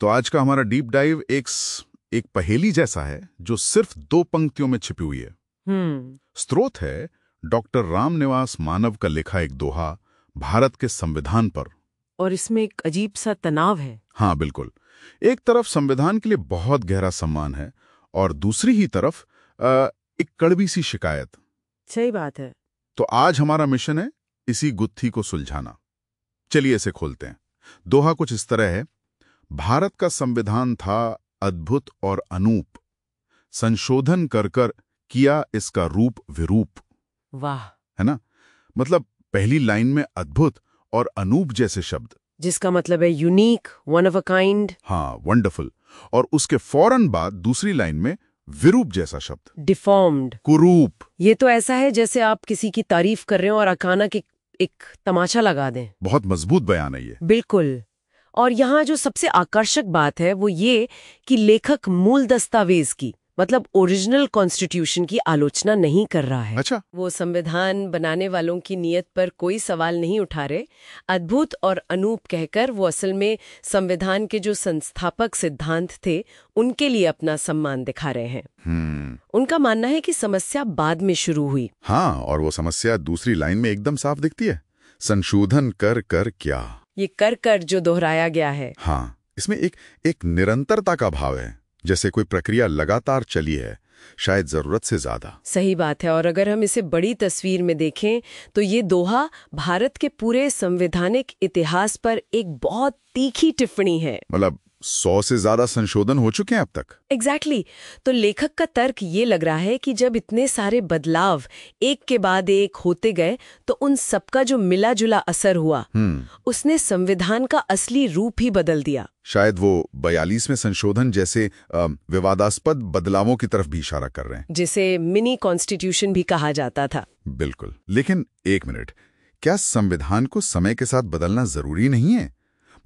तो आज का हमारा डीप डाइव एक पहेली जैसा है जो सिर्फ 2 पंक्तियों में छिपी हुई है। स्रोत है डॉक्टर रामनिवास मानव का लिखा एक दोहा भारत के संविधान पर। और इसमें एक अजीब सा तनाव है। हाँ बिल्कुल, एक तरफ संविधान के लिए बहुत गहरा सम्मान है और दूसरी ही तरफ एक कड़वी सी शिकायत। सही बात है। तो आज हमारा मिशन है इसी गुत्थी को सुलझाना। चलिए इसे खोलते हैं। दोहा कुछ इस तरह है, भारत का संविधान था अद्भुत और अनूप, संशोधन कर कर किया इसका रूप विरूप। वाह, है ना? मतलब पहली लाइन में अद्भुत और अनूप जैसे शब्द, जिसका मतलब है unique, one of a kind. हाँ, वंडरफुल। और उसके फौरन बाद दूसरी लाइन में विरूप जैसा शब्द, डिफॉर्म्ड, कुरूप। ये तो ऐसा है जैसे आप किसी की तारीफ कर रहे हो और अचानक एक तमाचा लगा दें। बहुत मजबूत बयान है ये। बिल्कुल। और यहाँ जो सबसे आकर्षक बात है वो ये कि लेखक मूल दस्तावेज की, मतलब ओरिजिनल कॉन्स्टिट्यूशन की आलोचना नहीं कर रहा है। अच्छा। वो संविधान बनाने वालों की नीयत पर कोई सवाल नहीं उठा रहे। अद्भुत और अनूप कहकर वो असल में संविधान के जो संस्थापक सिद्धांत थे उनके लिए अपना सम्मान दिखा रहे हैं। उनका मानना है कि समस्या बाद में शुरू हुई। हाँ, और वो समस्या दूसरी लाइन में एकदम साफ दिखती है, संशोधन कर कर क्या। ये कर जो दोहराया गया है। हाँ, इसमें एक निरंतरता का भाव है, जैसे कोई प्रक्रिया लगातार चली है, शायद जरूरत से ज्यादा। सही बात है। और अगर हम इसे बड़ी तस्वीर में देखें तो ये दोहा भारत के पूरे संवैधानिक इतिहास पर एक बहुत तीखी टिप्पणी है। मतलब 100 से ज्यादा संशोधन हो चुके हैं अब तक। एग्जैक्टली। तो लेखक का तर्क ये लग रहा है कि जब इतने सारे बदलाव एक के बाद एक होते गए तो उन सबका जो मिला जुला असर हुआ उसने संविधान का असली रूप ही बदल दिया। शायद वो 42 में संशोधन जैसे विवादास्पद बदलावों की तरफ भी इशारा कर रहे हैं, जिसे मिनी कॉन्स्टिट्यूशन भी कहा जाता था। बिल्कुल। लेकिन एक मिनट, क्या संविधान को समय के साथ बदलना जरूरी नहीं है?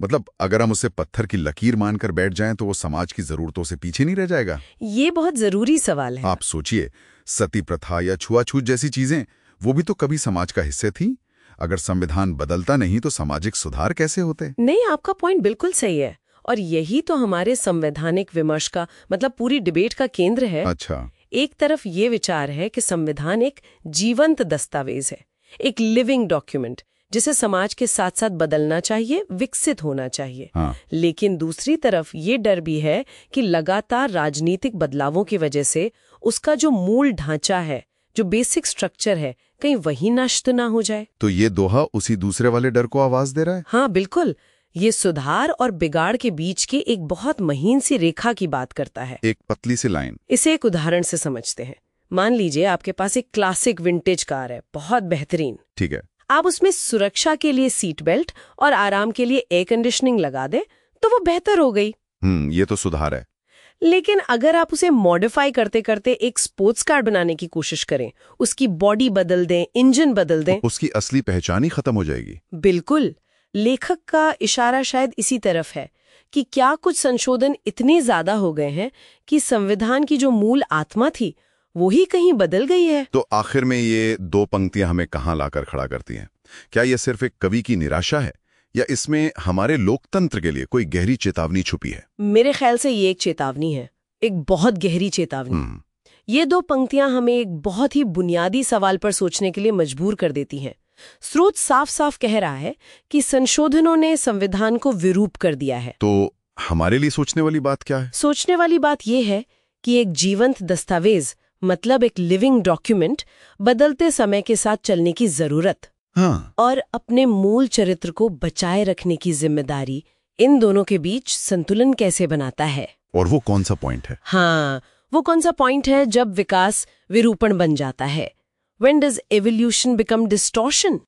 मतलब अगर हम उसे पत्थर की लकीर मानकर बैठ जाएं तो वो समाज की जरूरतों से पीछे नहीं रह जाएगा? ये बहुत जरूरी सवाल है। आप सोचिए, सती प्रथा या छुआछूत जैसी चीजें, वो भी तो कभी समाज का हिस्से थी। अगर संविधान बदलता नहीं तो सामाजिक सुधार कैसे होते? नहीं, आपका पॉइंट बिल्कुल सही है और यही तो हमारे संवैधानिक विमर्श का, मतलब पूरी डिबेट का केंद्र है। अच्छा। एक तरफ ये विचार है कि संविधान एक जीवंत दस्तावेज है, एक लिविंग डॉक्यूमेंट जिसे समाज के साथ साथ बदलना चाहिए, विकसित होना चाहिए। हाँ। लेकिन दूसरी तरफ ये डर भी है कि लगातार राजनीतिक बदलावों की वजह से उसका जो मूल ढांचा है, जो बेसिक स्ट्रक्चर है, कहीं वही नष्ट ना हो जाए। तो ये दोहा उसी दूसरे वाले डर को आवाज दे रहा है। हाँ बिल्कुल, ये सुधार और बिगाड़ के बीच की एक बहुत महीन सी रेखा की बात करता है, एक पतली सी लाइन। इसे एक उदाहरण से समझते हैं। मान लीजिए आपके पास एक क्लासिक विंटेज कार है, बहुत बेहतरीन। ठीक है। आप उसमें सुरक्षा के लिए सीट बेल्ट और आराम के लिए एयर कंडीशनिंग लगा दें तो वो बेहतर हो गई। ये तो सुधार है। लेकिन अगर आप उसे मॉडिफाई करते करते एक स्पोर्ट्स कार बनाने की कोशिश करें, उसकी बॉडी बदल दें, इंजन बदल दें, तो उसकी असली पहचान ही खत्म हो जाएगी। बिल्कुल। लेखक का इशारा शायद इसी तरफ है कि क्या कुछ संशोधन इतने ज्यादा हो गए हैं कि संविधान की जो मूल आत्मा थी वो ही कहीं बदल गई है। तो आखिर में ये 2 पंक्तियां हमें कहाँ लाकर खड़ा करती हैं? क्या ये सिर्फ एक कवि की निराशा है या इसमें हमारे लोकतंत्र के लिए कोई गहरी चेतावनी छुपी है? मेरे ख्याल से ये एक चेतावनी है, एक बहुत गहरी चेतावनी। ये 2 पंक्तियां हमें एक बहुत ही बुनियादी सवाल पर सोचने के लिए मजबूर कर देती हैं। स्रोत साफ साफ कह रहा है कि संशोधनों ने संविधान को विरूप कर दिया है। तो हमारे लिए सोचने वाली बात क्या है? सोचने वाली बात यह है कि एक जीवंत दस्तावेज, मतलब एक लिविंग डॉक्यूमेंट, बदलते समय के साथ चलने की जरूरत, हाँ, और अपने मूल चरित्र को बचाए रखने की जिम्मेदारी, इन दोनों के बीच संतुलन कैसे बनाता है। और वो कौन सा पॉइंट है? हाँ, वो कौन सा पॉइंट है जब विकास विरूपण बन जाता है। When does evolution become distortion?